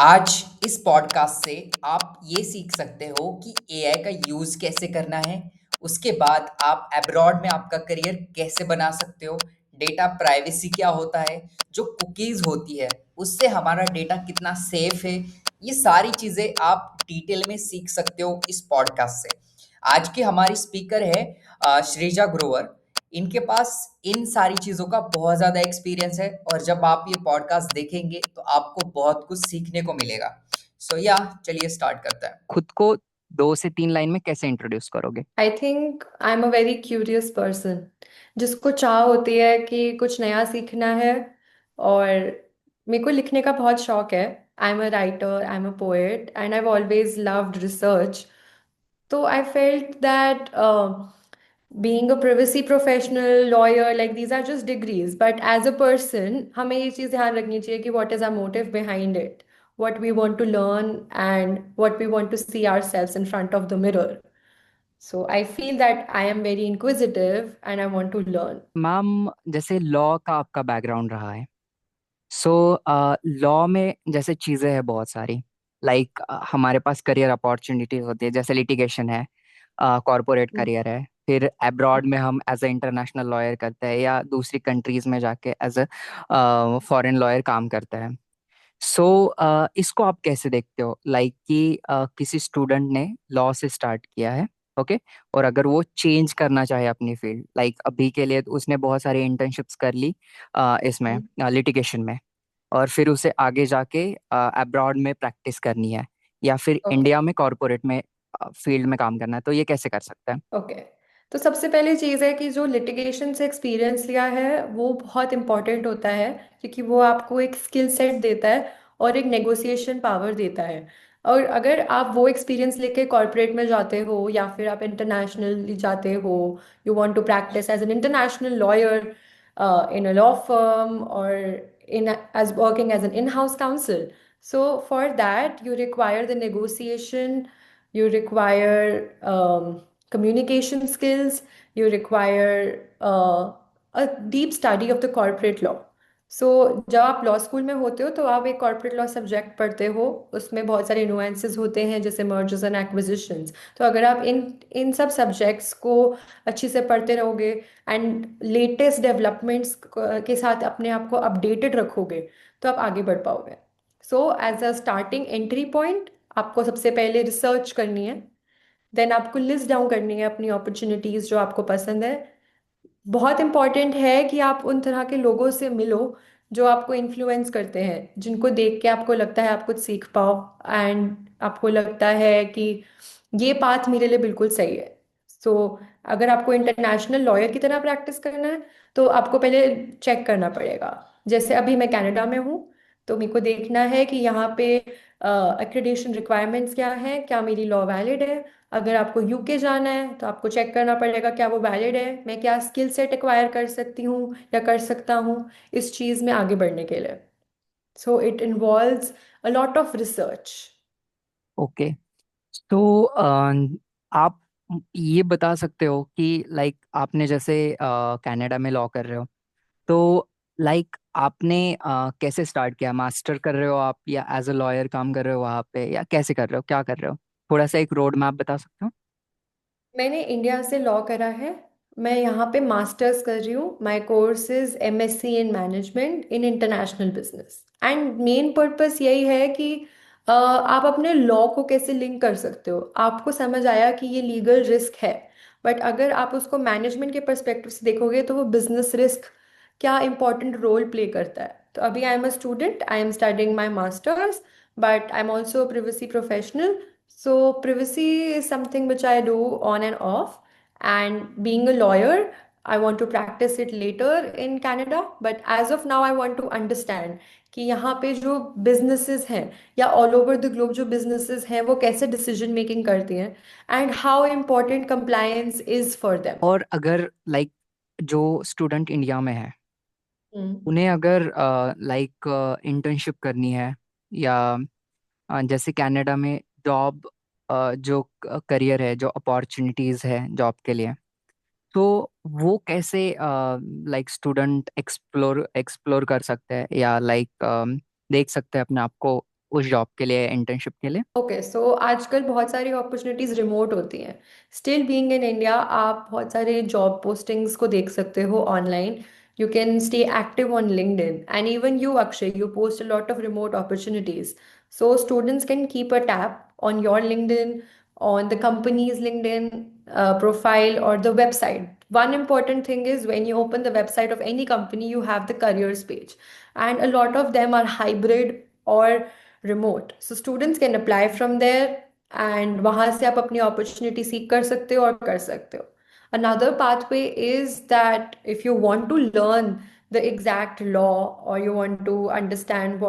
आज इस पॉडकास्ट से आप ये सीख सकते हो कि एआई का यूज़ कैसे करना है। उसके बाद आप अब्रॉड में आपका करियर कैसे बना सकते हो। डेटा प्राइवेसी क्या होता है, जो कुकीज़ होती है उससे हमारा डेटा कितना सेफ है। ये सारी चीज़ें आप डिटेल में सीख सकते हो इस पॉडकास्ट से। आज की हमारी स्पीकर है श्रीजा ग्रोवर। इनके पास इन सारी चीज़ों का बहुत ज़्यादा एक्सपीरियंस है और जब आप ये पॉडकास्ट देखेंगे तो आपको बहुत कुछ सीखने को मिलेगा। सो या चलिए स्टार्ट करते हैं। खुद को 2 से 3 लाइन में कैसे इंट्रोड्यूस करोगे? I think I am a very curious person जिसको चाह होती है कि कुछ नया सीखना है। और मेरे को लिखने का बहुत शौक है। I am a writer, I am a poet and I always loved research. तो I felt that being a privacy professional, lawyer, like these are just degrees. But as a person, हमें ये चीज़ ध्यान रखनी चाहिए कि what is our motive behind it, what we want to learn and what we want to see ourselves in front of the mirror. So I feel that I am very inquisitive and I want to learn. Ma'am, जैसे law का आपका background रहा है, so law में जैसे चीज़ें हैं बहुत सारी। लाइक हमारे पास करियर अपॉर्चुनिटीज होती है, जैसे लिटिगेशन है, कॉरपोरेट Mm. करियर है। फिर अब्रॉड में हम एज अ इंटरनेशनल लॉयर करते हैं या दूसरी कंट्रीज में जाके एज अ फॉरेन लॉयर काम करते हैं। सो इसको आप कैसे देखते हो? लाइक कि किसी स्टूडेंट ने लॉ से स्टार्ट किया है, ओके, और अगर वो चेंज करना चाहे अपनी फील्ड, लाइक अभी के लिए तो उसने बहुत सारी इंटर्नशिप्स कर ली इसमें, Mm. लिटिगेशन में, और फिर उसे आगे जाके अब्रॉड में प्रैक्टिस करनी है या फिर Okay. इंडिया में कॉरपोरेट में फील्ड में काम करना है, तो ये कैसे कर सकता है? ओके। तो सबसे पहली चीज़ है कि जो लिटिगेशन से एक्सपीरियंस लिया है वो बहुत इंपॉर्टेंट होता है, क्योंकि वो आपको एक स्किल सेट देता है और एक नेगोशिएशन पावर देता है। और अगर आप वो एक्सपीरियंस लेके कॉर्पोरेट में जाते हो या फिर आप इंटरनेशनली जाते हो, you want to practice as an international lawyer in a law firm और in as working as an in house counsel, so for that you require the negotiation, you require communication skills, you require a deep study of the corporate law. सो जब आप law school में होते हो तो आप एक corporate law subject पढ़ते हो। उसमें बहुत सारे नुएंसेस होते हैं जैसे मर्जर्स एंड एक्विजिशंस। तो अगर आप इन इन सब सब्जेक्ट्स को अच्छे से पढ़ते रहोगे एंड लेटेस्ट डेवलपमेंट्स के साथ अपने आप को अपडेटेड रखोगे तो आप आगे बढ़ पाओगे। So as a starting entry point आपको सबसे पहले रिसर्च करनी है। देन आपको लिस्ट डाउन करनी है अपनी अपॉर्चुनिटीज जो आपको पसंद है। बहुत इंपॉर्टेंट है कि आप उन तरह के लोगों से मिलो जो आपको इन्फ्लुएंस करते हैं, जिनको देख के आपको लगता है आप कुछ सीख पाओ एंड आपको लगता है कि ये पाथ मेरे लिए बिल्कुल सही है। सो अगर आपको इंटरनेशनल लॉयर की तरह प्रैक्टिस करना है तो आपको पहले चेक करना पड़ेगा। जैसे अभी मैं कनाडा में हूँ, तो मेरे को देखना है कि यहाँ पे एक्रेडिटेशन रिक्वायरमेंट्स क्या है, क्या मेरी लॉ वैलिड है। अगर आपको यूके जाना है तो आपको चेक करना पड़ेगा क्या वो वैलिड है, मैं क्या स्किल सेट एक्वायर कर सकती हूँ या कर सकता हूँ इस चीज़ में आगे बढ़ने के लिए। So it involves a lot of research. Okay, तो आप ये बता सकते हो कि लाइक आपने जैसे कनाडा में लॉ कर रहे हो, तो लाइक आपने कैसे स्टार्ट किया? मास्टर कर रहे हो आप या एज अ लॉयर काम कर रहे हो वहाँ पे, या कैसे कर रहे हो, क्या कर रहे हो? थोड़ा सा एक रोड मैप बता सकते हो? मैंने इंडिया से लॉ करा है। मैं यहाँ पे मास्टर्स कर रही हूँ। My course is MSc in management in international business and main purpose यही है कि आप अपने लॉ को कैसे लिंक कर सकते हो। आपको समझ आया कि ये लीगल रिस्क है, बट अगर आप उसको मैनेजमेंट के परस्पेक्टिव से देखोगे तो वो बिजनेस रिस्क क्या इंपॉर्टेंट रोल प्ले करता है। तो अभी आई am a student, I am studying my masters, but I am also a privacy professional. So, privacy is something which I do on and off. And being a lawyer, I want to practice it later in Canada. But as of now, I want to understand कि यहाँ पे जो businesses हैं या all over the globe जो businesses हैं वो कैसे decision making करती हैं and how important compliance is for them. और अगर लाइक जो स्टूडेंट इंडिया में है, हम्म। उन्हें अगर लाइक इंटर्नशिप करनी है या जैसे कनाडा में जॉब, जो करियर है, जो अपॉर्चुनिटीज है जॉब के लिए, तो वो कैसे लाइक स्टूडेंट एक्सप्लोर एक्सप्लोर कर सकते हैं या लाइक देख सकते हैं अपने आप को उस जॉब के लिए, इंटर्नशिप के लिए? ओके, सो आजकल बहुत सारी अपॉर्चुनिटीज रिमोट होती हैं। स्टिल बीइंग इन इंडिया, आप बहुत सारे जॉब पोस्टिंग्स को देख सकते हो online. You can stay active on LinkedIn, and even you Akshay, you post a lot of remote opportunities. So students can keep a tab on your LinkedIn, on the company's LinkedIn profile or the website. One important thing is when you open the website of any company, you have the careers page, and a lot of them are hybrid or remote. So students can apply from there, and वहाँ से आप अपनी opportunity seek कर सकते हो और कर सकते हो. Another pathway is that if you want to learn the exact law, or you want to understand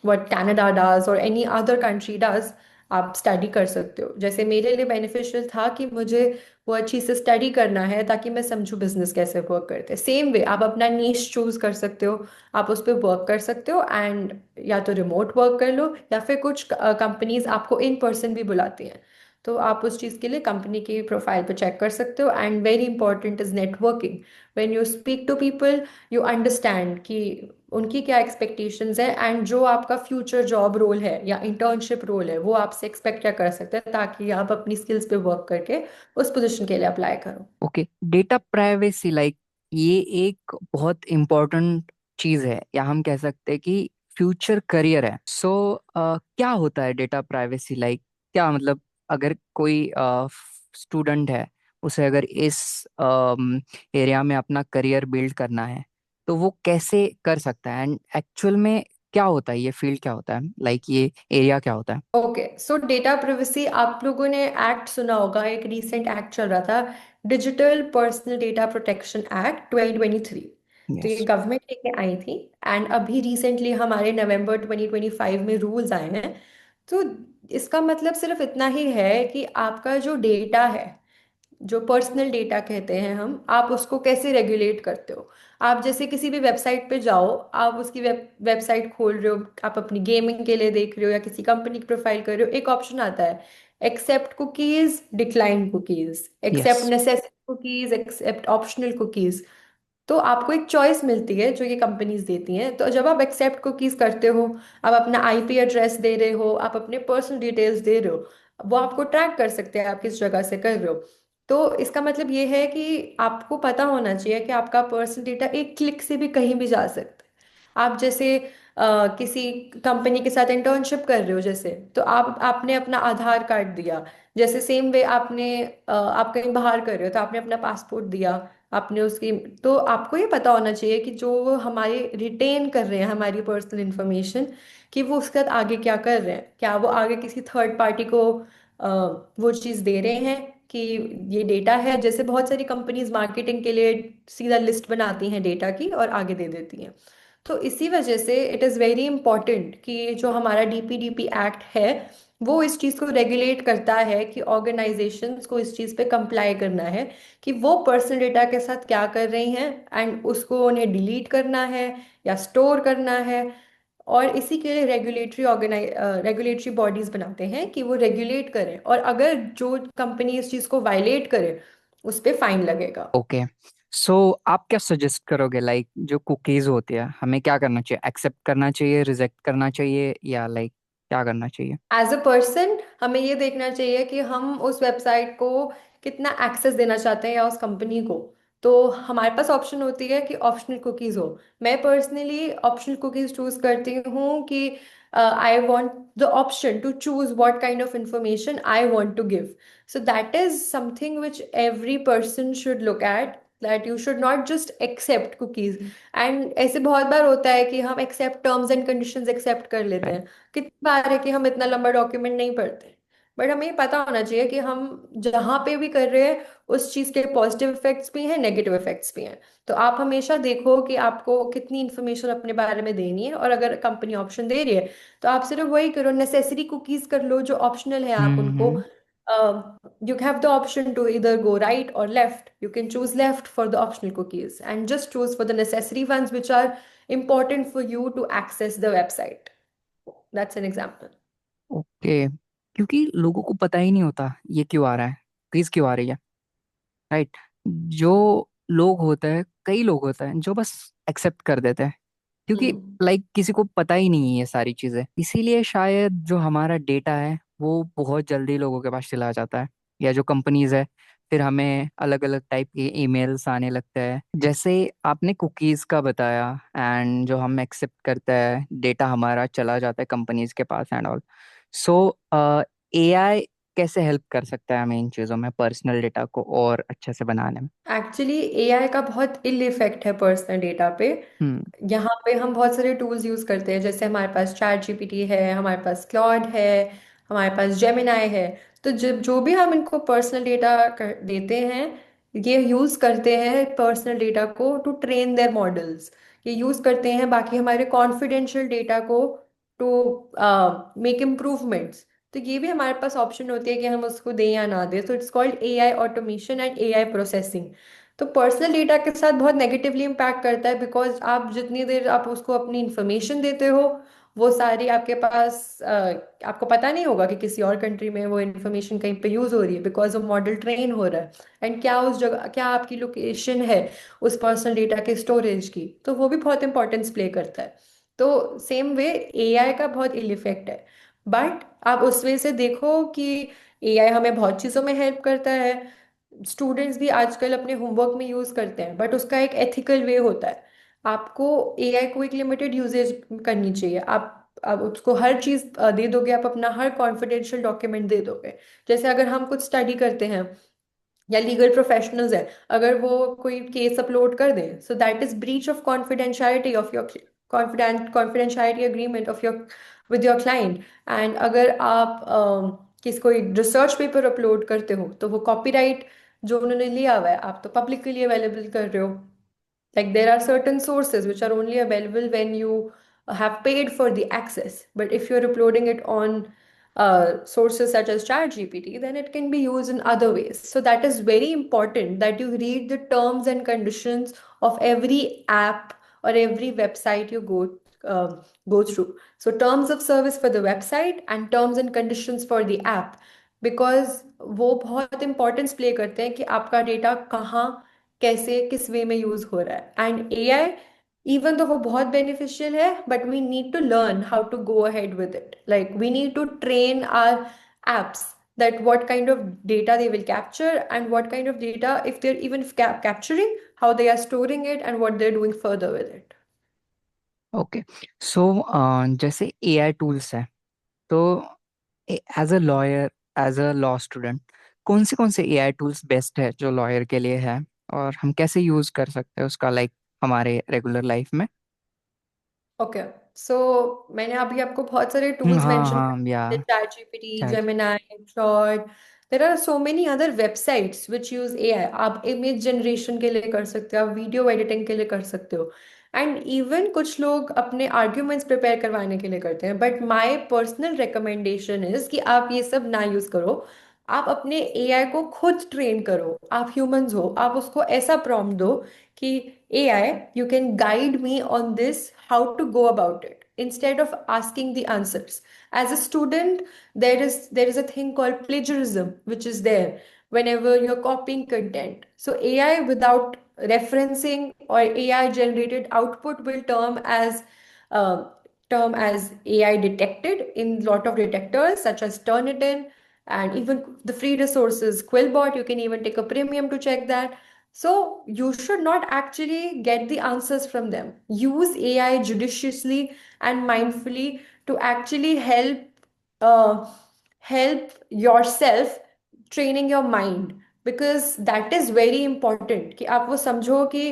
what Canada does or any other country does, आप स्टडी कर सकते हो. जैसे मेरे लिए बेनिफिशियल था कि मुझे वो अच्छी से स्टडी करना है ताकि मैं समझूं बिजनेस कैसे वर्क करते हैं. सेम वे आप अपना नीश चूज कर सकते हो, आप उस पर वर्क कर सकते हो, एंड या तो रिमोट वर्क कर लो, या फिर कुछ कंपनीज आपको इन पर्सन भी बुलाती हैं. तो आप उस चीज़ के लिए कंपनी की प्रोफाइल पे चेक कर सकते हो. And very important is networking. When you speak to people, you understand कि उनकी क्या एक्सपेक्टेशंस है, एंड जो आपका फ्यूचर जॉब रोल है या इंटर्नशिप रोल है वो आपसे एक्सपेक्ट क्या कर सकते हैं, ताकि आप अपनी स्किल्स पे वर्क करके उस पोजीशन के लिए अप्लाई करो. ओके, डेटा प्राइवेसी लाइक ये एक बहुत इम्पोर्टेंट चीज है, या हम कह सकते हैं कि फ्यूचर करियर है. सो क्या होता है डेटा प्राइवेसी लाइक? क्या मतलब, अगर कोई स्टूडेंट है, उसे अगर इस एरिया में अपना करियर बिल्ड करना है, तो वो कैसे कर सकता है? एंड एक्चुअल में क्या होता है, ये फील्ड क्या होता है, लाइक ये एरिया क्या होता है? ओके, सो डेटा प्रिवेसी, आप लोगों ने एक्ट सुना होगा, एक रीसेंट एक्ट चल रहा था, digital personal data protection act 2023. तो ये यस. गवर्नमेंट लेके आई थी, एंड अभी रिसेंटली हमारे नवंबर 2025 में रूल्स आए हैं. तो इसका मतलब सिर्फ इतना ही है कि आपका जो डेटा है, जो पर्सनल डेटा कहते हैं हम, आप उसको कैसे रेगुलेट करते हो. आप जैसे किसी भी वेबसाइट पे जाओ, आप उसकी वेबसाइट खोल रहे हो, आप अपनी गेमिंग के लिए देख रहे हो या किसी कंपनी की प्रोफाइल कर रहे हो, एक ऑप्शन आता है accept cookies, decline cookies, accept yes. Necessary cookies, accept optional cookies. तो आपको एक चॉइस मिलती है जो ये कंपनीज देती हैं. तो जब आप एक्सेप्ट कुकीज करते हो, आप अपना आईपी एड्रेस दे रहे हो, आप अपने पर्सनल डिटेल्स दे रहे हो, वो आपको ट्रैक कर सकते हैं आप किस जगह से कर रहे हो. तो इसका मतलब ये है कि आपको पता होना चाहिए कि आपका पर्सनल डेटा एक क्लिक से भी कहीं भी जा सकता है. आप जैसे किसी कंपनी के साथ इंटर्नशिप कर रहे हो जैसे, तो आपने अपना आधार कार्ड दिया. जैसे सेम वे आपने आप कहीं बाहर कर रहे हो तो आपने अपना पासपोर्ट दिया, आपने उसकी. तो आपको ये पता होना चाहिए कि जो हमारे रिटेन कर रहे हैं हमारी पर्सनल इंफॉर्मेशन, कि वो उसके साथ आगे क्या कर रहे हैं, क्या वो आगे किसी थर्ड पार्टी को वो चीज़ दे रहे हैं कि ये डेटा है. जैसे बहुत सारी कंपनीज मार्केटिंग के लिए सीधा लिस्ट बनाती हैं डेटा की और आगे दे देती हैं. तो इसी वजह से इट इज़ वेरी इंपॉर्टेंट कि जो हमारा डीपीडीपी एक्ट है वो इस चीज़ को रेगुलेट करता है कि ऑर्गेनाइजेशंस को इस चीज़ पे कंप्लाई करना है कि वो पर्सनल डेटा के साथ क्या कर रही हैं, एंड उसको उन्हें डिलीट करना है या स्टोर करना है. और इसी के लिए रेगुलेटरी बॉडीज बनाते हैं कि वो रेगुलेट करें, और अगर जो कंपनी इस चीज़ को वायलेट करे उस पे फाइन लगेगा. ओके, सो आप क्या सजेस्ट करोगे, लाइक जो कुकीज होती है, हमें क्या करना चाहिए? एक्सेप्ट करना चाहिए, रिजेक्ट करना चाहिए, या लाइक क्या करना चाहिए? एज अ पर्सन हमें ये देखना चाहिए कि हम उस वेबसाइट को कितना एक्सेस देना चाहते हैं या उस कंपनी को. तो हमारे पास ऑप्शन होती है कि ऑप्शनल कुकीज हो. मैं पर्सनली ऑप्शनल कुकीज चूज करती हूँ कि I want the option to choose what kind of information I want to give. So that is something which every person should look at, that you should not just accept cookies. And ऐसे बहुत बार होता है कि हम accept terms and conditions accept कर लेते right. हैं. कितनी बार है कि हम इतना लंबा डॉक्यूमेंट नहीं पढ़ते. बट हमें ये पता होना चाहिए कि हम जहाँ पे भी कर रहे हैं उस चीज़ के पॉजिटिव इफेक्ट्स भी हैं, नेगेटिव इफेक्ट्स भी हैं. तो आप हमेशा देखो कि आपको कितनी इन्फॉर्मेशन अपने बारे में देनी है, और अगर कंपनी ऑप्शन दे रही है तो आप सिर्फ वही करो, नेसेसरी कुकीज कर लो. जो ऑप्शनल है आप उनको, हम्म. you have the option to either go right or left. You can choose left for the optional cookies and just choose for the necessary ones which are important for you to access the website. That's an example. Okay, क्योंकि लोगों को पता ही नहीं होता ये क्यों आ रहा है, क्विज क्यों आ रही है. राइट. जो लोग होते हैं, कई लोग होते हैं जो बस एक्सेप्ट कर देते हैं, क्योंकि हम्म। किसी को पता ही नहीं है ये सारी चीजें, इसीलिए शायद जो हमारा डेटा है वो बहुत जल्दी लोगों के पास चला जाता है, या जो कंपनीज है फिर हमें अलग अलग टाइप के ईमेल्स आने लगते हैं। जैसे आपने कुकीज का बताया, एंड जो हम एक्सेप्ट करते हैं डेटा हमारा चला जाता है कंपनीज के पास एंड ऑल। सो एआई कैसे हेल्प कर सकता है हमें इन चीज़ों में, पर्सनल डेटा को और अच्छे से बनाने में? एक्चुअली एआई का बहुत इल इफेक्ट है पर्सनल डेटा पे। हम्म। यहाँ पे हम बहुत सारे टूल्स यूज करते हैं, जैसे हमारे पास चैट जीपीटी है, हमारे पास क्लॉड है, हमारे पास जेमिनाई है। तो जब जो भी हम इनको पर्सनल डेटा देते हैं, ये यूज करते हैं पर्सनल डेटा को टू ट्रेन देयर मॉडल्स। ये यूज करते हैं बाकी हमारे कॉन्फिडेंशियल डेटा को टू मेक इम्प्रूवमेंट्स। तो ये भी हमारे पास ऑप्शन होती है कि हम उसको दें या ना दें। तो it's called AI automation and AI processing. तो पर्सनल डेटा के साथ बहुत नेगेटिवली इम्पैक्ट करता है, बिकॉज आप जितनी देर आप उसको अपनी इंफॉर्मेशन देते हो, वो सारी आपके पास आपको पता नहीं होगा कि किसी और कंट्री में वो इन्फॉर्मेशन कहीं पे यूज हो रही है, बिकॉज वो मॉडल ट्रेन हो रहा है। एंड क्या उस जगह क्या आपकी लोकेशन है उस पर्सनल डेटा के स्टोरेज की, तो वो भी बहुत इंपॉर्टेंस प्ले करता है। तो सेम वे एआई का बहुत इल इफेक्ट है। बट आप उस वे से देखो कि एआई हमें बहुत चीज़ों में हेल्प करता है। स्टूडेंट्स भी आजकल अपने होमवर्क में यूज करते हैं, बट उसका एक एथिकल वे होता है। आपको एआई को एक लिमिटेड यूजेज करनी चाहिए। आप उसको हर चीज दे दोगे, आप अपना हर कॉन्फिडेंशियल डॉक्यूमेंट दे दोगे। जैसे अगर हम कुछ स्टडी करते हैं या लीगल प्रोफेशनल्स हैं, अगर वो कोई केस अपलोड कर दें, सो that is breach of confidentiality of your confidentiality agreement of your with your client. And अगर आप किस कोई रिसर्च पेपर अपलोड करते हो, तो वो कॉपीराइट जो उन्होंने लिया हुआ है आप तो पब्लिकली अवेलेबल कर रहे हो। Like there are certain sources which are only available when you have paid for the access. But if you're uploading it on sources such as ChatGPT, then it can be used in other ways. So that is very important that you read the terms and conditions of every app or every website you go through. So terms of service for the website and terms and conditions for the app, because वो बहुत importance play करते हैं कि आपका data कहाँ कैसे किस वे में यूज हो रहा है। एंड एआई इवन तो वो बहुत बेनिफिशियल है, but we need to learn how to go ahead with it. Like we need to train our apps that what kind of data they will capture, and what kind of data, if they're even capturing, how they are storing it, and what they're doing further with it. Okay. So जैसे AI tools है, तो as a lawyer, as a law student, कौन से AI tools best है जो lawyer के लिए है, और हम कैसे यूज कर सकते हैं उसका, हमारे रेगुलर लाइफ में? ओके। सो मैंने अभी आपको बहुत सारे टूल्स हाँ मेंशन हाँ, या किए, chat GPT, chat. Gemini, Claude. There are so many other websites which use AI. आप इमेज जनरेशन के लिए कर सकते हो, आप वीडियो एडिटिंग के लिए कर सकते हो, एंड इवन कुछ लोग अपने आर्ग्यूमेंट्स प्रिपेयर करवाने के लिए करते हैं। But my personal recommendation is कि आप ये सब ना यूज करो। आप अपने एआई को खुद ट्रेन करो। आप ह्यूमंस हो, आप उसको ऐसा प्रॉम्प्ट दो कि AI, you can guide me on this, how to go about it, instead of asking the answers. As a student, there is a thing called plagiarism, which is there whenever you're copying content. So AI without referencing or AI generated output will uh, term as AI detected in lot of detectors such as Turnitin, and even the free resources Quillbot. You can even take a premium to check that. So you should not actually get the answers from them. Use AI judiciously and mindfully to actually uh, help yourself training your mind, because that is very important कि आप वो समझो कि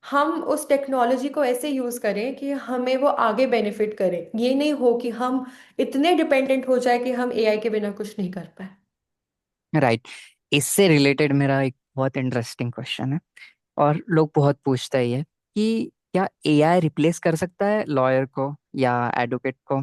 हम उस technology को ऐसे use करें कि हमें वो आगे बेनिफिट करे। ये नहीं हो कि हम इतने डिपेंडेंट हो जाए कि हम एआई के बिना कुछ नहीं कर पाए। राइट। इससे रिलेटेड मेरा एक बहुत इंटरेस्टिंग क्वेश्चन है, और लोग बहुत पूछते हैं ये, कि क्या एआई रिप्लेस कर सकता है लॉयर को या एडवोकेट को?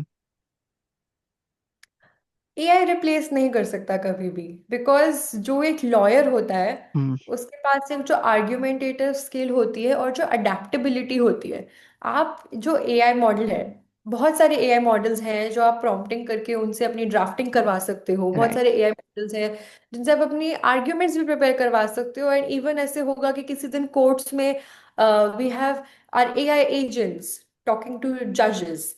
एआई रिप्लेस नहीं कर सकता कभी भी, बिकॉज जो एक लॉयर होता है हम्म। उसके पास सिर्फ जो आर्ग्यूमेंटेटिव स्किल होती है और जो अडेप्टेबिलिटी होती है। आप जो एआई मॉडल है, बहुत सारे एआई मॉडल्स हैं जो आप प्रॉम्प्टिंग करके उनसे अपनी ड्राफ्टिंग करवा सकते हो। बहुत राइट। सारे एआई मॉडल्स हैं जिनसे आप अपनी आर्ग्यूमेंट्स भी प्रिपेयर करवा सकते हो। एंड इवन ऐसे होगा कि किसी दिन कोर्ट्स में we have our AI agents talking to judges.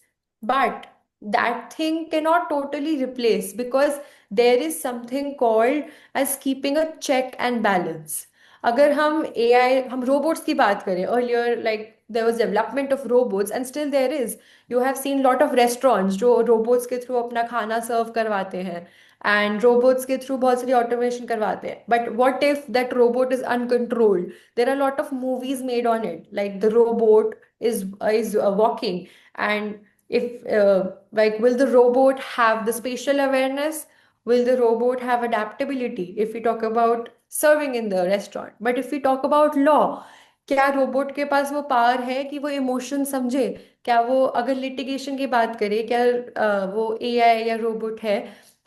But that thing cannot totally replace, because there is something called as keeping a check and balance. अगर हम AI, हम robots की बात करें, earlier like there was development of robots and still there is. You have seen lot of restaurants जो robots के through अपना खाना serve करवाते हैं, and robots के through बहुत सारी automation करवाते हैं. But what if that robot is uncontrolled? There are a lot of movies made on it, like the robot is walking, and if like, will the robot have the spatial awareness? Will the robot have adaptability if we talk about serving in the restaurant? But if we talk about law, क्या robot के पास वो power है कि वो emotion समझे? क्या वो, अगर लिटिगेशन की बात करें, क्या वो एआई या रोबोट है,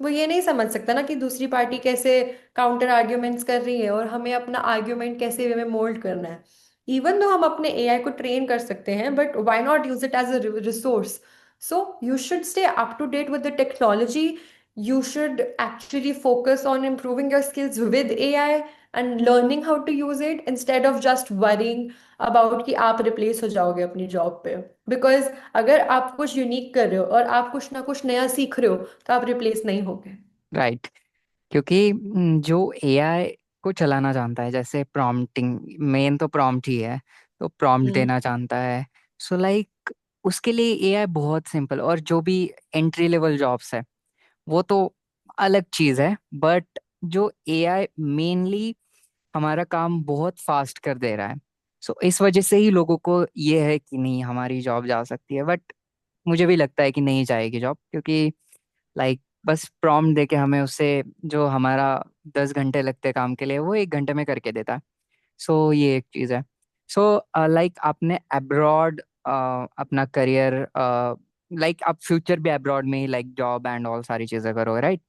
वो ये नहीं समझ सकता ना कि दूसरी पार्टी कैसे काउंटर आर्ग्यूमेंट्स कर रही है और हमें अपना आर्ग्यूमेंट कैसे वे में मोल्ड करना है. इवन दो हम अपने एआई को ट्रेन कर सकते हैं, but why not use it as a resource? So you should stay up to date with the technology. You should actually focus on improving your skills with AI and learning how to use it, instead of just worrying about कि आप replace हो जाओगे अपनी job पे. Because अगर आप कुछ unique कर रहे हो और आप कुछ ना कुछ नया सीख रहे हो, तो आप रिप्लेस नहीं होगे. राइट. क्योंकि जो एआई को चलाना जानता है, जैसे प्रॉम्प्टिंग, मेन तो प्रॉम्प्ट ही है, तो प्रॉम्प्ट हम्म. देना जानता है. सो लाइक उसके लिए एआई बहुत सिंपल. और जो भी एंट्री लेवल जॉब्स है वो तो अलग चीज है, बट जो एआई मेनली हमारा काम बहुत फास्ट कर दे रहा है. सो इस वजह से ही लोगों को ये है कि नहीं, हमारी जॉब जा सकती है. बट मुझे भी लगता है कि नहीं जाएगी जॉब, क्योंकि लाइक बस प्रॉम्प्ट देके हमें उससे जो हमारा 10 घंटे लगते हैं काम के लिए, वो 1 घंटे में करके देता है. सो ये एक चीज़ है. सो लाइक आपने अब्रॉड अपना करियर, लाइक आप फ्यूचर भी अब्रॉड में ही लाइक जॉब एंड ऑल सारी चीज़ें करोगे, राइट?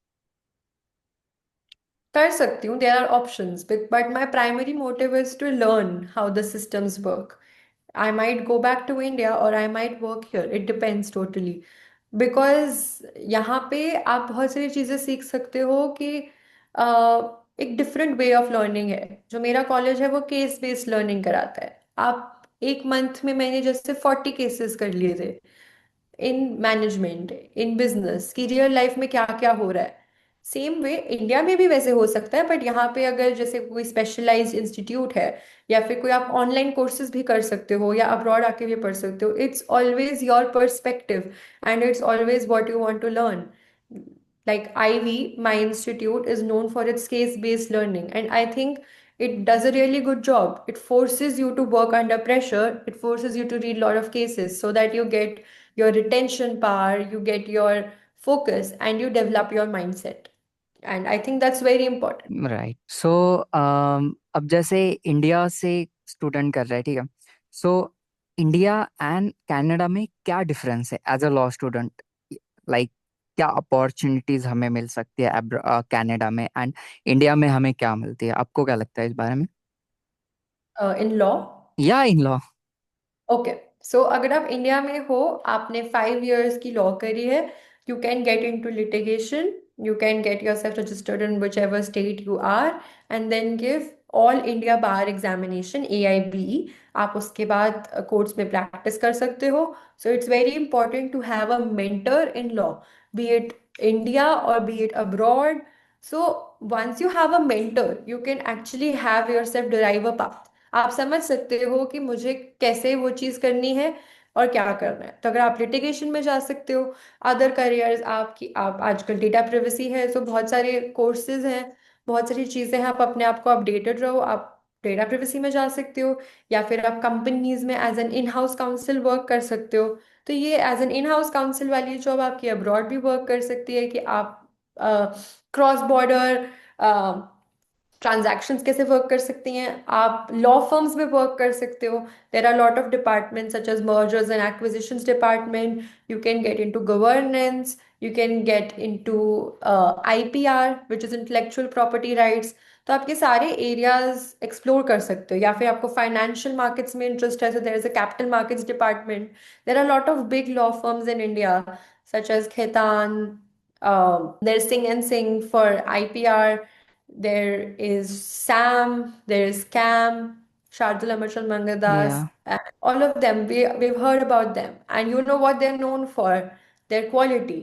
कर सकती हूँ, there are options, but my primary motive is to learn how the systems work. I might go back to India or I might work here. It depends totally. Because यहाँ पे आप बहुत सारी चीज़ें सीख सकते हो कि एक डिफरेंट वे ऑफ लर्निंग है. जो मेरा कॉलेज है वो केस बेस्ड लर्निंग कराता है. आप एक मंथ में मैंने जैसे 40 केसेस कर लिए थे इन मैनेजमेंट, इन बिजनेस, की रियल लाइफ में क्या क्या हो रहा है. सेम वे इंडिया में भी वैसे हो सकता है, बट यहाँ पे अगर जैसे कोई स्पेशलाइज्ड इंस्टीट्यूट है, या फिर कोई आप ऑनलाइन कोर्सेज भी कर सकते हो या अब्रॉड आके भी पढ़ सकते हो. It's always your perspective and it's always what you want to learn. Like Ivy, my institute is known for its case-based learning, and I think it does a really good job. It forces you to work under pressure. It forces you to read a lot of cases so that you get your retention power, you get your focus, and you develop your mindset. And I think that's very important. Right. So अब जैसे India से student कर रहे हैं, ठीक है. So India and Canada में क्या डिफरेंस है as a law student? Like क्या अपॉर्चुनिटीज हमें मिल सकती है कनाडा में, एंड इंडिया में हमें क्या मिलती है? आपको क्या लगता है इस बारे में? In law, या इन लॉ. ओके. सो अगर आप इंडिया में हो, आपने 5 years की लॉ करी है, you can get into litigation. You can get yourself registered in whichever state you are, and then give All India Bar Examination, AIBE. आप उसके बाद कोर्ट्स में प्रैक्टिस कर सकते हो. So it's very important to have a mentor in law, be it India और be it abroad. So once you have a mentor, you can actually have yourself derive a path. आप समझ सकते हो कि मुझे कैसे वो चीज़ करनी है और क्या करना है. तो अगर आप लिटिगेशन में जा सकते हो, अदर करियर्स आपकी, आप आजकल डेटा प्रिवेसी है, तो बहुत सारे कोर्सेज हैं, बहुत सारी चीज़ें हैं. आप अपने आप को अपडेटेड रहो, आप डेटा प्रिवेसी में जा सकते हो, या फिर आप कंपनीज में as an in house counsel work कर सकते हो. तो ये as an in house counsel वाली जॉब आपकी अब्रॉड भी वर्क कर सकती है, कि आप क्रॉस बॉर्डर ट्रांजैक्शंस कैसे वर्क कर सकती हैं. आप लॉ फर्म्स में वर्क कर सकते हो. There are lot of departments such as mergers and acquisitions department. You can get into governance. You can get into IPR, which is intellectual property rights. तो आप ये सारे एरियाज एक्सप्लोर कर सकते हो. या फिर आपको फाइनेंशियल मार्केट्स में इंटरेस्ट है, तो there is a capital markets department. There are lot of big law firms in India such as Khaitan. There's Singh and Singh for IPR. There is SAM, there is CAM Shardul Amarchand Mangadas, या and all of them, we've heard about them, and you know what they're known for, their quality.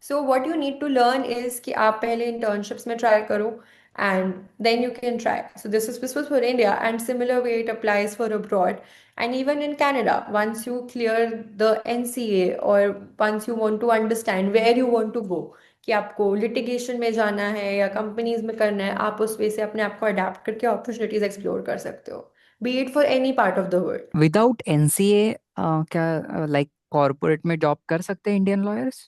So what you need to learn is कि आप पहले internships में try करो, and then you can try. So this was for India, and similar way it applies for abroad. And even in Canada, once you clear the NCA, or once you want to understand where you want to go, कि आपको litigation में जाना है या companies में करना है, आप उस वे से अपने आप को अडेप्ट करके अपॉर्चुनिटीज एक्सप्लोर कर सकते हो, B it for any part of the world. Without NCA क्या लाइक कॉर्पोरेट में जॉब कर सकते हैं इंडियन लॉयर्स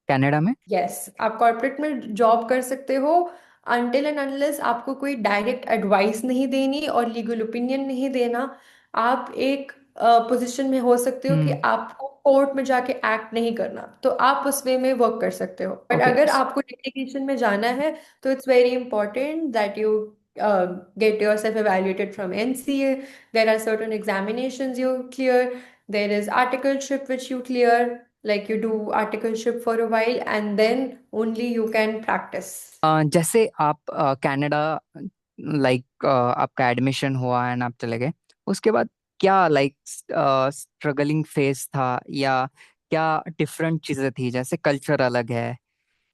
कनाडा में? यस, आप कॉर्पोरेट में जॉब कर सकते हो, अनटिल एंड अनलेस आपको कोई डायरेक्ट एडवाइस नहीं देनी और लीगल ओपिनियन नहीं देना। आप एक पोजीशन में हो सकते हो कि हम्म। आपको कोर्ट में जाके एक्ट नहीं करना, तो आप उस वे में वर्क कर सकते हो। But okay. अगर आपको लिटिगेशन में जाना है, तो it's very important that you get yourself evaluated from NCA. There are certain examinations you clear. There is articleship which you clear, like you do articleship for a while, and then only you can practice. जैसे आप Canada like आपका admission हुआ and आप चले गए, उसके बाद क्या लाइक स्ट्रगलिंग फेज था या क्या डिफरेंट चीजें थी? जैसे कल्चर अलग है,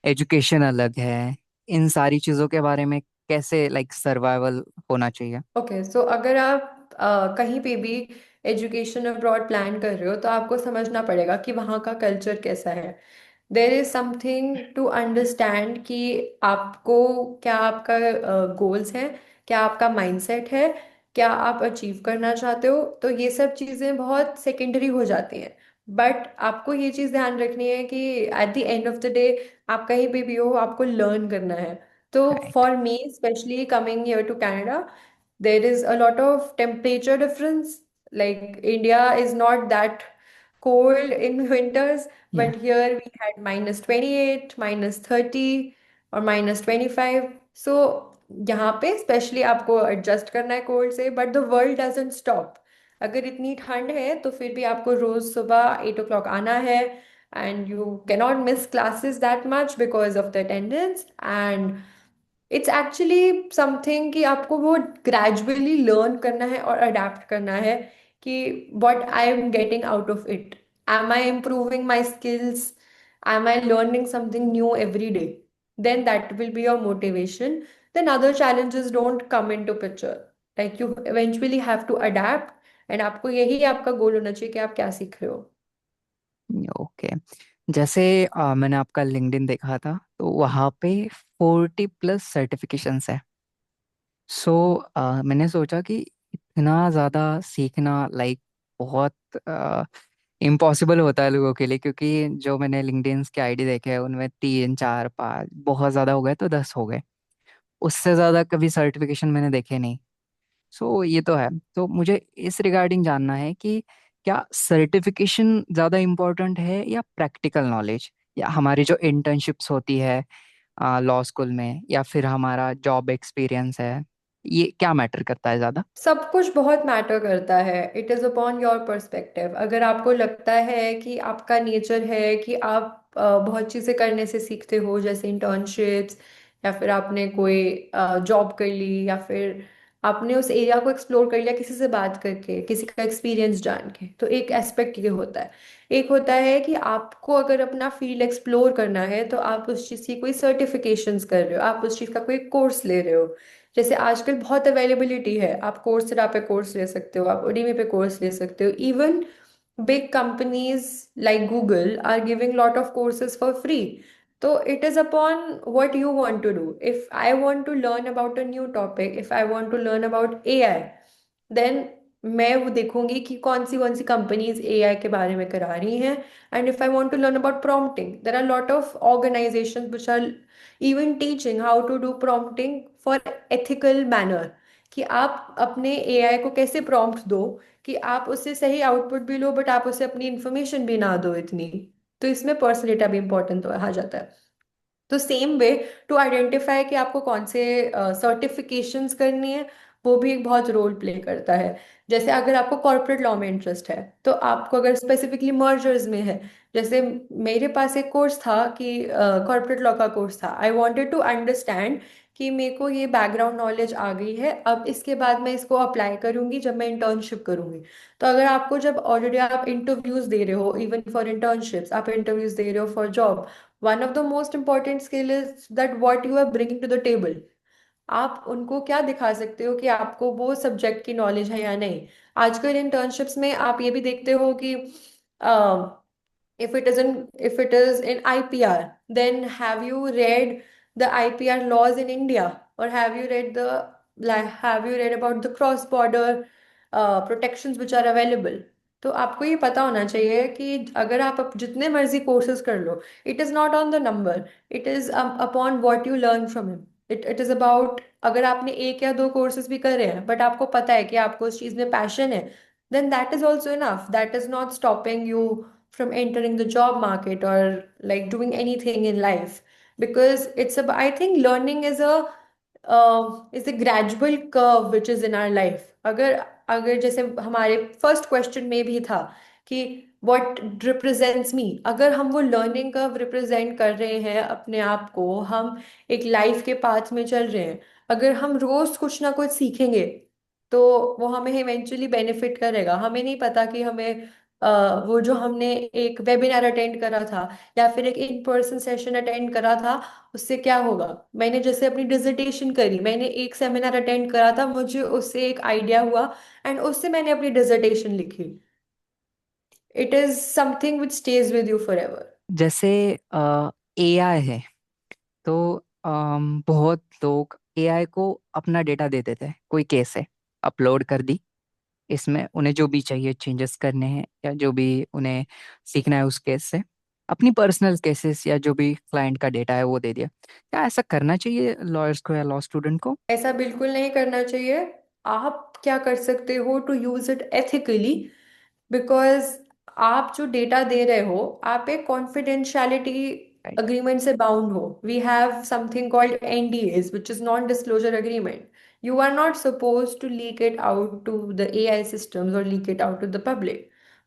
एजुकेशन अलग है, इन सारी चीजों के बारे में कैसे लाइक सर्वाइवल होना चाहिए? ओके, सो अगर आप कहीं पे भी एजुकेशन अब्रॉड प्लान कर रहे हो, तो आपको समझना पड़ेगा कि वहाँ का कल्चर कैसा है। There is something to understand कि आपको क्या आपका गोल्स हैं, क्या आपका माइंडसेट है, क्या आप अचीव करना चाहते हो। तो ये सब चीज़ें बहुत सेकेंडरी हो जाती हैं, बट आपको ये चीज़ ध्यान रखनी है कि at the end of the day आप कहीं पे भी हो, आपको लर्न करना है। तो right. For me specially coming here to Canada, there is a lot of temperature difference. Like India is not that cold in winters, या but here we had -28, -30, or -25. So यहाँ पे स्पेशली आपको adjust करना है cold से, but the world doesn't stop. अगर इतनी ठंड है तो फिर भी आपको रोज सुबह 8 o'clock आना है, and you cannot miss classes that much because of the attendance. And it's actually something कि आपको वो ग्रेजुअली लर्न करना है और अडेप्ट करना है कि what I am getting out of it, am I improving my skills, am I learning something new every day, then that will be your motivation. Then other challenges don't come into picture, like you eventually have to adapt, and आपको यही आपका गोल होना चाहिए कि आप क्या सीख रहे हो। ओके। जैसे मैंने आपका लिंक्डइन देखा था तो वहाँ पे 40+ सर्टिफिकेशंस है। सो मैंने सोचा कि इतना ज़्यादा सीखना लाइक बहुत इम्पॉसिबल होता है लोगों के लिए, क्योंकि जो मैंने लिंक्डइन के आईडी देखे हैं उनमें 3 4 5 बहुत ज़्यादा हो गए तो 10 हो गए। उससे ज़्यादा कभी सर्टिफिकेशन मैंने देखे नहीं। सो ये तो है। तो मुझे इस रिगार्डिंग जानना है कि क्या सर्टिफिकेशन ज़्यादा इम्पोर्टेंट है या प्रैक्टिकल नॉलेज, या हमारी जो इंटर्नशिप्स होती है लॉ स्कूल में, या फिर हमारा जॉब एक्सपीरियंस है, ये क्या मैटर करता है ज़्यादा? सब कुछ बहुत मैटर करता है। It is upon your perspective. अगर आपको लगता है कि आपका नेचर है कि आप बहुत चीज़ें करने से सीखते हो, जैसे इंटर्नशिप्स, या फिर आपने कोई जॉब कर ली, या फिर आपने उस एरिया को एक्सप्लोर कर लिया किसी से बात करके, किसी का एक्सपीरियंस जान के, तो एक एस्पेक्ट ये होता है। एक होता है कि आपको अगर अपना फील्ड एक्सप्लोर करना है, तो आप उस चीज़ की कोई सर्टिफिकेशंस कर रहे हो, आप उस चीज़ का कोई कोर्स ले रहे हो। जैसे आजकल बहुत अवेलेबिलिटी है, आप कोर्सेरा पे कोर्स ले सकते हो, आप उडीमी पे कोर्स ले सकते हो। Even big companies like Google are giving lot of courses for free. तो it is upon what you want to do. If I want to learn about a new topic, if I want to learn about AI, then मैं वो देखूंगी कि कौन सी companies AI के बारे में करा रही हैं। And if I want to learn about prompting, there are lot of organization which are even teaching how to do prompting for ethical manner, कि आप अपने एआई को कैसे प्रॉम्प्ट दो कि आप उससे सही आउटपुट भी लो, बट आप उसे अपनी इंफॉर्मेशन भी ना दो इतनी। तो इसमें पर्सनल डेटा भी इंपॉर्टेंट आ जाता है। तो सेम वे टू आइडेंटिफाई कि आपको कौन से सर्टिफिकेशंस करनी है, वो भी एक बहुत रोल प्ले करता है। जैसे अगर आपको कॉर्पोरेट लॉ में इंटरेस्ट है, तो आपको अगर स्पेसिफिकली मर्जर्स में है, जैसे मेरे पास एक कोर्स था कि कॉर्पोरेट लॉ का कोर्स था। आई वांटेड टू अंडरस्टैंड कि मेरे को ये बैकग्राउंड नॉलेज आ गई है, अब इसके बाद मैं इसको अप्लाई करूंगी जब मैं इंटर्नशिप करूंगी। तो अगर आपको जब ऑलरेडी आप इंटरव्यूज दे रहे हो, इवन फॉर इंटर्नशिप्स आप इंटरव्यूज दे रहे हो for job, one of the most important skill is that what you are bringing to the table. आप उनको क्या दिखा सकते हो कि आपको वो सब्जेक्ट की नॉलेज है या नहीं। आजकल इंटर्नशिप्स में आप ये भी देखते हो कि if it is in IPR, then have you read the IPR laws in India, or have you read about the cross border protections which are available? तो आपको ये पता होना चाहिए कि अगर आप जितने मर्जी कोर्सेज कर लो, it is not on the number, it is upon what you learn from him. It is about, अगर आपने एक या दो कोर्सेज भी करे हैं बट आपको पता है कि आपको उस चीज में पैशन है, then that is also enough. That is not stopping you from entering the job market or like doing anything in life, because it's about, I think learning is a gradual curve which is in our life. अगर अगर जैसे हमारे first question में भी था कि what represents me, अगर हम वो लर्निंग कर्व रिप्रेजेंट कर रहे हैं अपने आप को, हम एक लाइफ के पाथ में चल रहे हैं, अगर हम रोज कुछ ना कुछ सीखेंगे तो वो हमें इवेंचुअली बेनिफिट करेगा। हमें नहीं पता कि हमें वो जो हमने एक वेबिनार अटेंड करा था या फिर एक इन पर्सन सेशन अटेंड करा था, उससे क्या होगा। मैंने जैसे अपनी डिसर्टेशन करी, मैंने एक सेमिनार अटेंड करा था, मुझे उससे एक आइडिया हुआ एंड उससे मैंने अपनी डिसर्टेशन लिखी। It is something which stage with you for ever. जैसे एआई है, तो बहुत लोग एआई को अपना डेटा दे देते हैं। कोई केस है, अपलोड कर दी, इसमें उन्हें जो भी चाहिए चेंजेस करने हैं या जो भी उन्हें सीखना है उस केस से, अपनी पर्सनल केसेस या जो भी क्लाइंट का डेटा है वो दे दिया। क्या ऐसा करना चाहिए लॉयर्स को या लॉ स्टूडेंट को? ऐसा बिल्कुल नहीं करना चाहिए। आप क्या कर सकते हो to use it ethically, because आप जो डेटा दे रहे हो आप एक कॉन्फिडेंशियलिटी राइट। अग्रीमेंट से बाउंड हो। We have something called NDAs which is non disclosure agreement. You are not supposed to leak it out to the AI systems or leak it out to the public.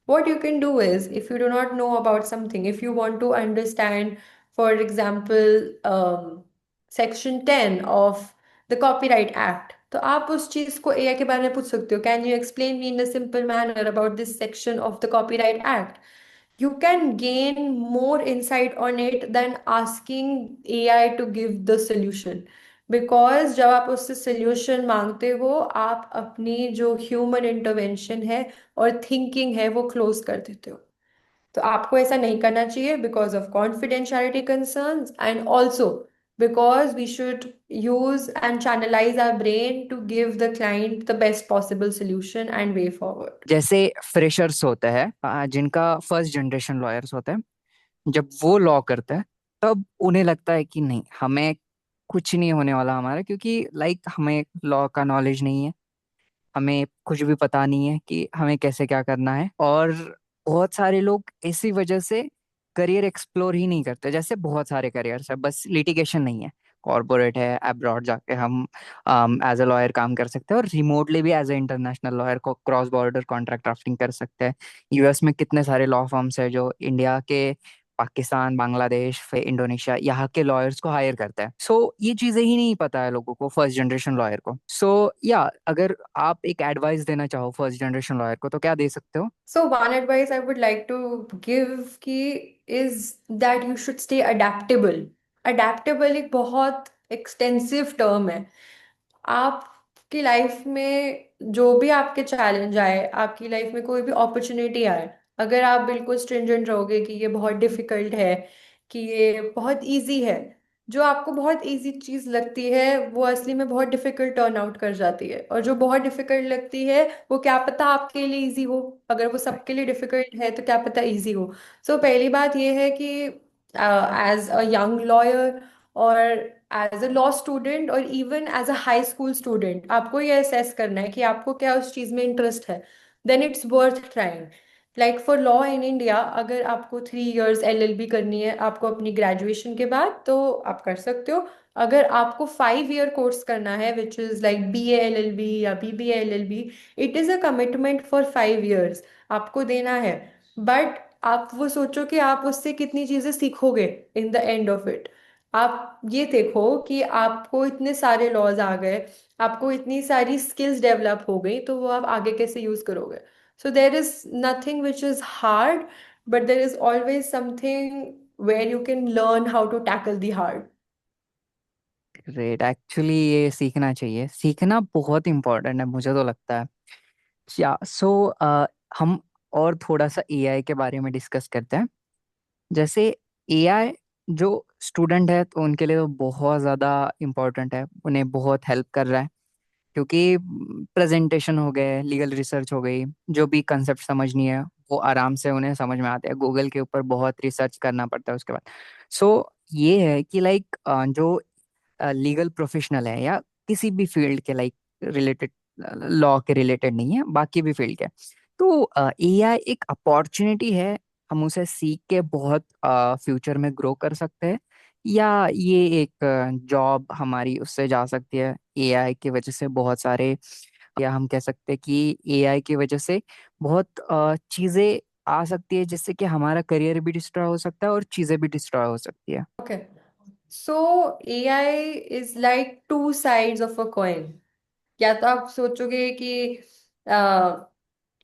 What you can do is, if you do not know about something, if you want to understand, for example, section 10 of the Copyright Act, तो आप उस चीज को AI के बारे में पूछ सकते हो, can you explain me in a simple manner about this section of the copyright act. You can gain more insight on it than asking AI to give the solution. Because जब आप उससे solution मांगते हो, आप अपनी जो human intervention है और thinking है वो close कर देते हो। तो आपको ऐसा नहीं करना चाहिए because of confidentiality concerns, and also because we should use and channelize our brain to give the client the best possible solution and way forward. जैसे फ्रेशर्स होते हैं, जिनका फर्स्ट जनरेशन लॉयर्स होते हैं, जब वो लॉ करते हैं तब उन्हें लगता है कि नहीं, हमें कुछ नहीं होने वाला हमारा, क्योंकि हमें लॉ का नॉलेज नहीं है, हमें कुछ भी पता नहीं है कि हमें कैसे क्या करना है। और बहुत सारे लोग इसी वजह से करियर एक्सप्लोर ही नहीं करते। जैसे बहुत सारे करियर्स है, बस लिटिगेशन नहीं है, कॉर्पोरेट है, अब्रॉड जाके हम एज अ लॉयर काम कर सकते हैं, और रिमोटली भी एज ए इंटरनेशनल लॉयर को क्रॉस बॉर्डर कॉन्ट्रैक्ट ड्राफ्टिंग कर सकते हैं। यूएस में कितने सारे लॉ फर्म्स है जो इंडिया के, पाकिस्तान, बांग्लादेश, फिर इंडोनेशिया, यहाँ के लॉयर्स को हायर करता है। ये चीजें ही नहीं पता है लोगों को, फर्स्ट जनरेशन लॉयर को। या अगर आप एक एडवाइस देना चाहो फर्स्ट जनरेशन लॉयर को तो क्या दे सकते हो? So one advice I would like to give की is that you should stay adaptable. Adaptable एक बहुत extensive term है। आपकी लाइफ में जो भी आपके चैलेंज आए, आपकी लाइफ में कोई भी अपॉर्चुनिटी आए, अगर आप बिल्कुल स्ट्रिंजेंट रहोगे कि ये बहुत डिफिकल्ट है, कि ये बहुत इजी है, जो आपको बहुत इजी चीज लगती है वो असली में बहुत डिफिकल्ट टर्न आउट कर जाती है। और जो बहुत डिफिकल्ट लगती है वो क्या पता आपके लिए इजी हो, अगर वो सबके लिए डिफिकल्ट है तो क्या पता इजी हो। सो पहली बात ये है कि एज अ यंग लॉयर और एज अ लॉ स्टूडेंट और even as a high school student, आपको ये असेस करना है कि आपको क्या उस चीज में इंटरेस्ट है, then it's worth trying. Like for law in India, अगर आपको 3 years LLB करनी है आपको अपनी ग्रेजुएशन के बाद, तो आप कर सकते हो। अगर आपको 5 year कोर्स करना है which is like BA LLB या BBA LLB, it is a commitment for 5 years आपको देना है। बट आप वो सोचो कि आप उससे कितनी चीजें सीखोगे in the end of it. आप ये देखो कि आपको इतने सारे लॉज आ गए, आपको इतनी सारी स्किल्स डेवलप हो गई, तो वो आप आगे कैसे यूज करोगे? So there is nothing which is hard, but there is always something where you can learn how to tackle the hard. Great, actually ये सीखना चाहिए, सीखना बहुत इम्पोर्टेंट है मुझे तो लगता है। या हम और थोड़ा सा एआई के बारे में डिस्कस करते हैं। जैसे एआई जो स्टूडेंट है तो उनके लिए तो बहुत ज़्यादा इम्पोर्टेंट है, उन्हें बहुत हेल्प कर रहा है, क्योंकि प्रेजेंटेशन हो गए, लीगल रिसर्च हो गई, जो भी कंसेप्ट समझ नहीं है वो आराम से उन्हें समझ में आते हैं। गूगल के ऊपर बहुत रिसर्च करना पड़ता है उसके बाद। ये है कि लाइक जो लीगल प्रोफेशनल है या किसी भी फील्ड के लाइक रिलेटेड, लॉ के रिलेटेड नहीं है, बाकी भी फील्ड के, तो एआई एक अपॉर्चुनिटी है। हम उसे सीख के बहुत फ्यूचर में ग्रो कर सकते हैं, या ये एक जॉब हमारी उससे जा सकती है एआई की वजह से बहुत सारे, या हम कह सकते हैं कि एआई की वजह से बहुत चीजें आ सकती है जिससे कि हमारा करियर भी डिस्ट्रॉय हो सकता है और चीजें भी डिस्ट्रॉय हो सकती है। Okay, so AI is like two sides of a coin. या तो आप सोचोगे कि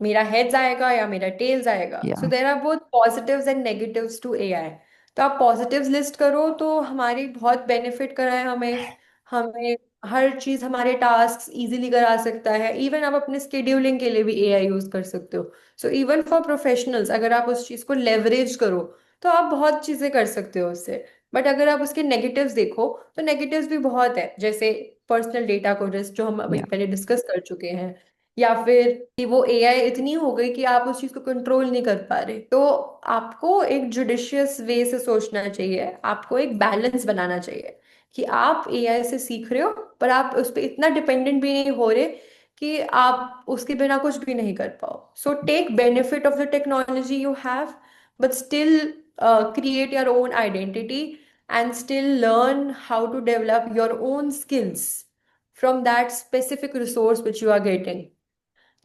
मेरा हेड्स आएगा या मेरा टेल्स आएगा। So yeah there are both positives and negatives to AI. तो आप पॉजिटिव्स लिस्ट करो तो हमारी बहुत बेनिफिट कराए हमें। हमें हर चीज, हमारे टास्क इजीली करा सकता है। इवन आप अपने स्केड्यूलिंग के लिए भी एआई यूज कर सकते हो। सो इवन फॉर प्रोफेशनल्स, अगर आप उस चीज को लेवरेज करो तो आप बहुत चीजें कर सकते हो उससे। बट अगर आप उसके नेगेटिव्स देखो तो नेगेटिव्स भी बहुत है, जैसे पर्सनल डेटा को रिस्क, जो हम अभी या पहले डिस्कस कर चुके हैं। या फिर कि वो एआई इतनी हो गई कि आप उस चीज को कंट्रोल नहीं कर पा रहे। तो आपको एक जुडिशियस वे से सोचना चाहिए, आपको एक बैलेंस बनाना चाहिए कि आप एआई से सीख रहे हो, पर आप उस पर इतना डिपेंडेंट भी नहीं हो रहे कि आप उसके बिना कुछ भी नहीं कर पाओ। So take benefit of the technology you have, but still create your own identity and still learn how to develop your own skills from that specific resource which you are getting.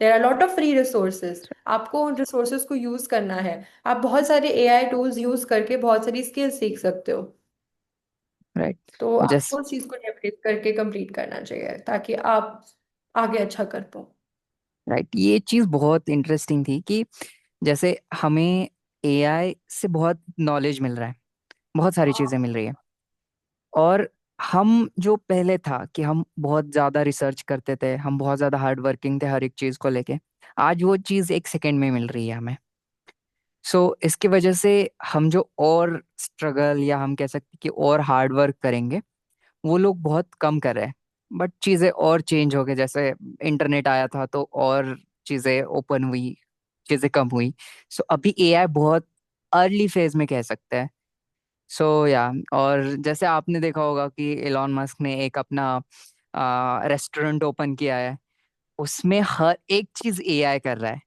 There are a lot of free resources, आपको उन resources को use करना है। आप बहुत सारे AI tools use करके बहुत सारी skills सीख सकते हो। राइट। तो जस्ट आपको उस चीज को leverage करके complete करना चाहिए ताकि आप आगे अच्छा कर पाओ। राइट, ये चीज बहुत इंटरेस्टिंग थी कि जैसे हमें एआई से बहुत नॉलेज मिल रहा है, बहुत सारी चीजें मिल रही है, और हम जो पहले था कि हम बहुत ज्यादा रिसर्च करते थे, हम बहुत ज्यादा हार्ड वर्किंग थे हर एक चीज को लेके, आज वो चीज एक सेकंड में मिल रही है हमें। इसकी वजह से हम जो और स्ट्रगल या हम कह सकते हैं कि और हार्ड वर्क करेंगे, वो लोग बहुत कम कर रहे हैं। बट चीजें और चेंज हो गई, जैसे इंटरनेट आया था तो और चीजें ओपन हुई, चीजें कम हुई। अभी एआई बहुत अर्ली फेज में कह सकते हैं। और जैसे आपने देखा होगा कि एलॉन मस्क ने एक अपना रेस्टोरेंट ओपन किया है, उसमें हर एक चीज एआई कर रहा है,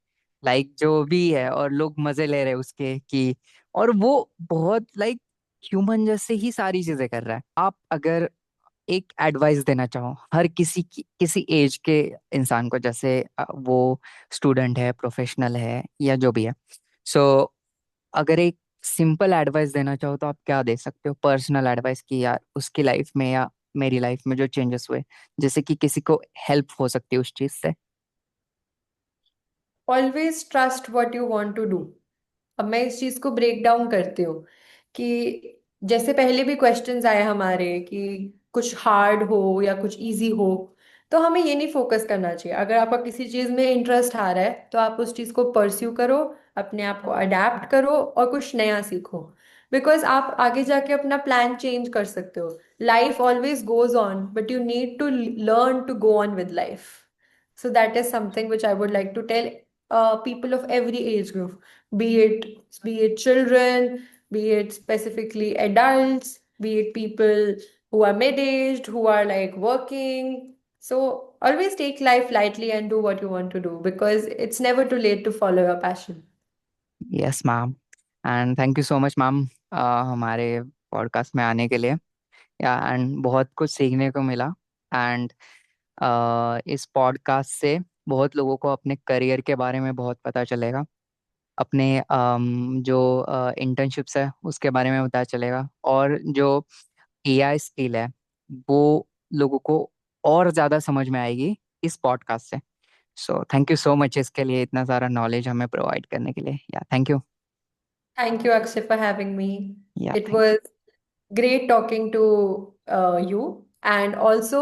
लाइक जो भी है, और लोग मजे ले रहे हैं उसके कि, और वो बहुत लाइक ह्यूमन जैसे ही सारी चीजें कर रहा है। आप अगर एक एडवाइस देना चाहो हर किसी एज के इंसान को, जैसे वो स्टूडेंट है, प्रोफेशनल है, या जो भी है, सो अगर एक सिंपल एडवाइस देना चाहो तो आप क्या दे सकते हो, पर्सनल एडवाइस की, यार उसकी लाइफ में या मेरी लाइफ में जो चेंजेस हुए, जैसे कि किसी को हेल्प हो सकती है उस चीज से। Always trust what you want to do. अब मैं इस चीज को ब्रेक डाउन करती हूँ कि जैसे पहले भी क्वेश्चंस आए हमारे कि कुछ हार्ड हो या कुछ इजी हो, तो हमें ये नहीं फोकस करना चाहिए। अगर आपका किसी चीज में इंटरेस्ट आ रहा है तो आप उस चीज को परस्यू करो, अपने आप को अडेप्ट करो और कुछ नया सीखो। बिकॉज आप आगे जाके अपना प्लान चेंज कर सकते हो। Life always goes on, but you need to learn to go on with life. So that is something which I would like to tell people of every age group, be it be it children, be it specifically adults, be it people who are mid-aged, who are like working. So always take life lightly and do what you want to do because it's never too late to follow your passion. Yes ma'am, and thank you so much ma'am हमारे podcast में आने के लिए। या and बहुत कुछ सीखने को मिला। एंड इस पॉडकास्ट से बहुत लोगों को अपने करियर के बारे में बहुत पता चलेगा। अपने जो इंटर्नशिप्स है उसके बारे में पता चलेगा, और जो एआई स्किल है वो लोगों को और ज़्यादा समझ में आएगी इस पॉडकास्ट से। So thank you so much इसके लिए, इतना सारा नॉलेज हमें प्रोवाइड करने के लिए। या thank you. Thank you, Akshay, for having me. या It thank was great talking to you. And also,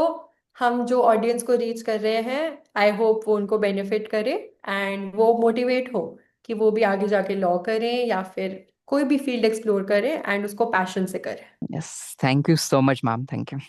हम जो ऑडियंस को रीच कर रहे हैं, आई होप वो उनको बेनिफिट करे एंड वो मोटिवेट हो कि वो भी आगे जाके लॉ करें या फिर कोई भी फील्ड एक्सप्लोर करें एंड उसको पैशन से करें। Yes, thank you so much ma'am, thank you.